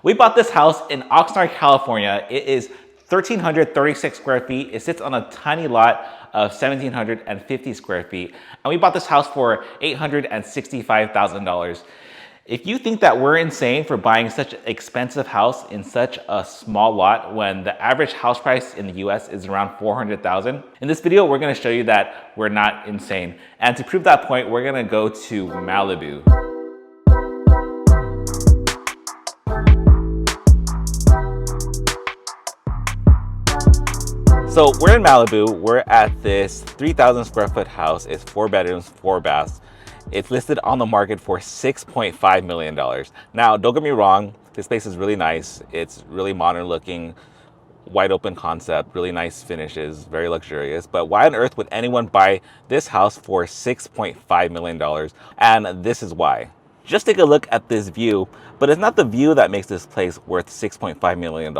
We bought this house in Oxnard, California. It is 1,336 square feet. It sits on a tiny lot of 1,750 square feet. And we bought this house for $865,000. If you think that we're insane for buying such an expensive house in such a small lot when the average house price in the US is around $400,000, in this video, we're gonna show you that we're not insane. And to prove that point, we're gonna go to Malibu. So we're in Malibu. We're at this 3,000 square foot house. It's 4 bedrooms, 4 baths. It's listed on the market for $6.5 million. Now, don't get me wrong, this place is really nice. It's really modern looking, wide open concept, really nice finishes, very luxurious. But why on earth would anyone buy this house for $6.5 million? And this is why. Just take a look at this view, but it's not the view that makes this place worth $6.5 million.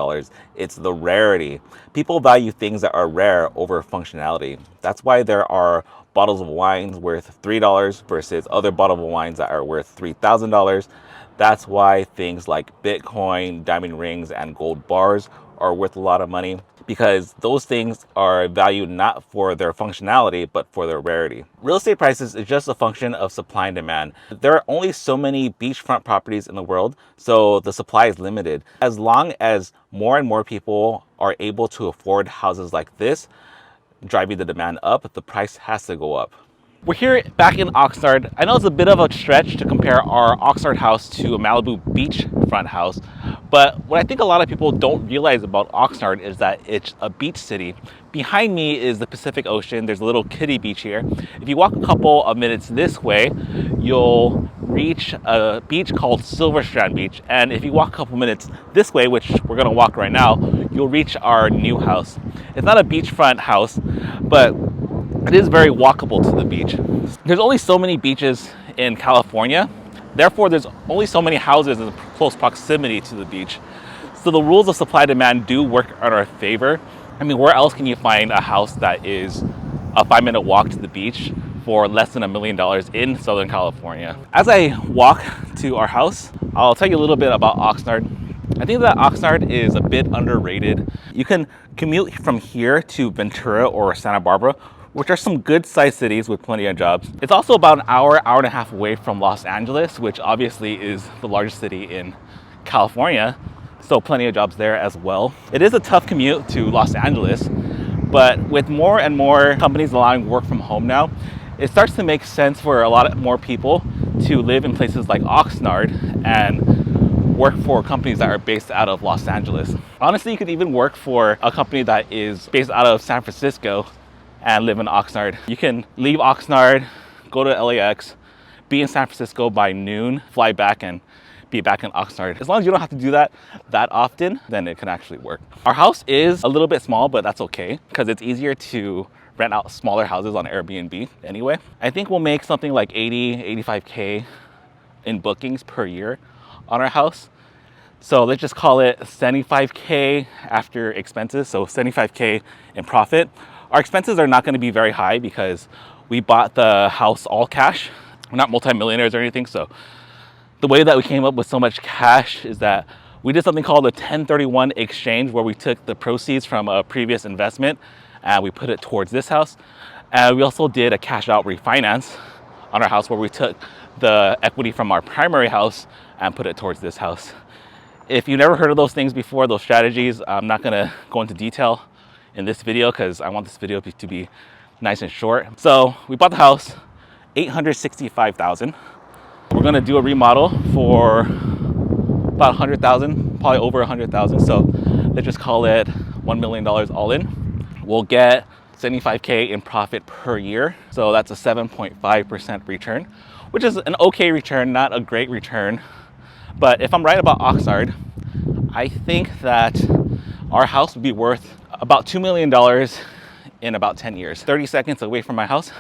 It's the rarity. People value things that are rare over functionality. That's why there are bottles of wines worth $3 versus other bottles of wines that are worth $3,000. That's why things like Bitcoin, diamond rings, and gold bars are worth a lot of money, because those things are valued not for their functionality, but for their rarity. Real estate prices is just a function of supply and demand. There are only so many beachfront properties in the world, so the supply is limited. As long as more and more people are able to afford houses like this, driving the demand up, the price has to go up. We're here back in Oxnard. I know it's a bit of a stretch to compare our Oxnard house to a Malibu beachfront house, but what I think a lot of people don't realize about Oxnard is that it's a beach city. Behind me is the Pacific Ocean. There's a little kiddie beach here. If you walk a couple of minutes this way, you'll reach a beach called Silver Strand Beach. And if you walk a couple minutes this way, which we're gonna walk right now, you'll reach our new house. It's not a beachfront house, but it is very walkable to the beach. There's only so many beaches in California. Therefore, there's only so many houses in close proximity to the beach. So the rules of supply and demand do work in our favor. I mean, where else can you find a house that is a 5-minute walk to the beach for less than $1 million in Southern California? As I walk to our house, I'll tell you a little bit about Oxnard. I think that Oxnard is a bit underrated. You can commute from here to Ventura or Santa Barbara, which are some good sized cities with plenty of jobs. It's also about an hour and a half away from Los Angeles, which obviously is the largest city in California. So plenty of jobs there as well. It is a tough commute to Los Angeles, but with more and more companies allowing work from home now, it starts to make sense for a lot more people to live in places like Oxnard and work for companies that are based out of Los Angeles. Honestly, you could even work for a company that is based out of San Francisco and live in Oxnard. You can leave Oxnard, go to LAX, be in San Francisco by noon, fly back and be back in Oxnard. As long as you don't have to do that often, then it can actually work. Our house is a little bit small, but that's okay, because it's easier to rent out smaller houses on Airbnb anyway. I think we'll make something like 85K in bookings per year on our house. So let's just call it 75K after expenses, so 75K in profit. Our expenses are not going to be very high because we bought the house all cash. We're not multimillionaires or anything, so the way that we came up with so much cash is that we did something called a 1031 exchange, where we took the proceeds from a previous investment and we put it towards this house. And we also did a cash out refinance on our house, where we took the equity from our primary house and put it towards this house. If you've never heard of those things before, those strategies, I'm not going to go into detail in this video because I want this video to be nice and short. So we bought the house, $865,000. We're gonna do a remodel for about $100,000, probably over $100,000. So let's just call it $1 million all in. We'll get 75K in profit per year. So that's a 7.5% return, which is an okay return, not a great return. But if I'm right about Oxnard, I think that our house would be worth about $2 million in about 10 years. 30 seconds away from my house.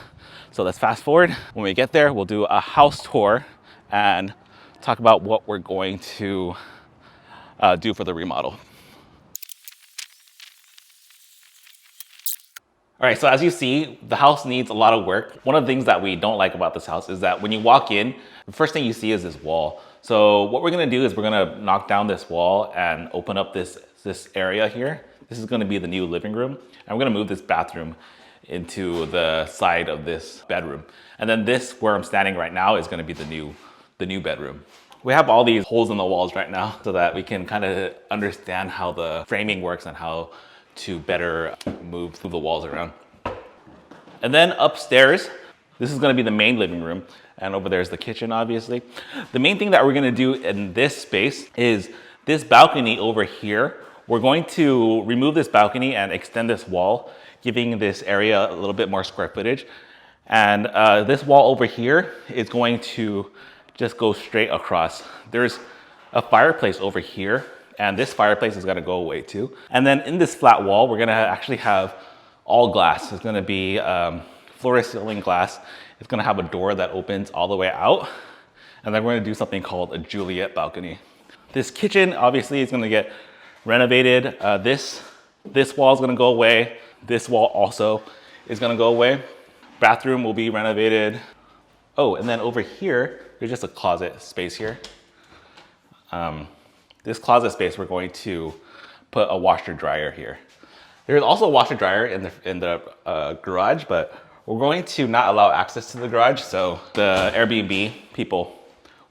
So let's fast forward. When we get there, we'll do a house tour and talk about what we're going to do for the remodel. All right, so as you see, the house needs a lot of work. One of the things that we don't like about this house is that when you walk in, the first thing you see is this wall. So what we're gonna do is we're gonna knock down this wall and open up this area here. This is gonna be the new living room. And we're gonna move this bathroom into the side of this bedroom. And then this, where I'm standing right now, is gonna be the new bedroom. We have all these holes in the walls right now so that we can kind of understand how the framing works and how to better move the walls around. And then upstairs, this is gonna be the main living room. And over there's the kitchen, obviously. The main thing that we're gonna do in this space is this balcony over here. We're going to remove this balcony and extend this wall, giving this area a little bit more square footage. And this wall over here is going to just go straight across. There's a fireplace over here, and this fireplace is gonna go away too. And then in this flat wall, we're gonna actually have all glass. It's gonna be floor to ceiling glass. It's gonna have a door that opens all the way out. And then we're gonna do something called a Juliet balcony. This kitchen obviously is gonna get renovated. This wall is gonna go away. This wall also is gonna go away. Bathroom will be renovated. Oh, and then over here, there's just a closet space here. This closet space, we're going to put a washer dryer here. There's also a washer dryer in the garage, but we're going to not allow access to the garage, so the Airbnb people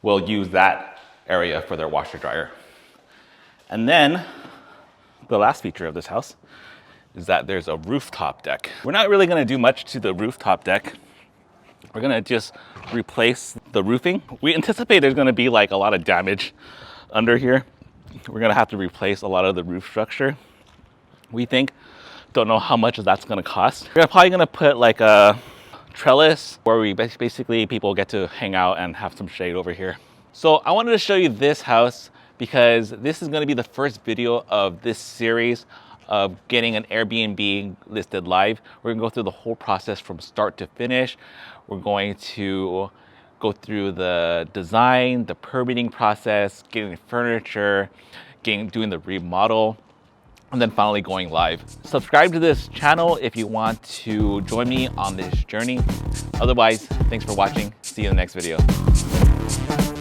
will use that area for their washer dryer. And then the last feature of this house is that there's a rooftop deck. We're not really gonna do much to the rooftop deck. We're gonna just replace the roofing. We anticipate there's gonna be like a lot of damage under here. We're gonna have to replace a lot of the roof structure, we think. Don't know how much that's gonna cost. We're probably gonna put like a trellis where we basically people get to hang out and have some shade over here. So I wanted to show you this house because this is gonna be the first video of this series of getting an Airbnb listed live. We're gonna go through the whole process from start to finish. We're going to go through the design, the permitting process, getting the furniture, doing the remodel, and then finally going live. Subscribe to this channel if you want to join me on this journey. Otherwise, thanks for watching. See you in the next video.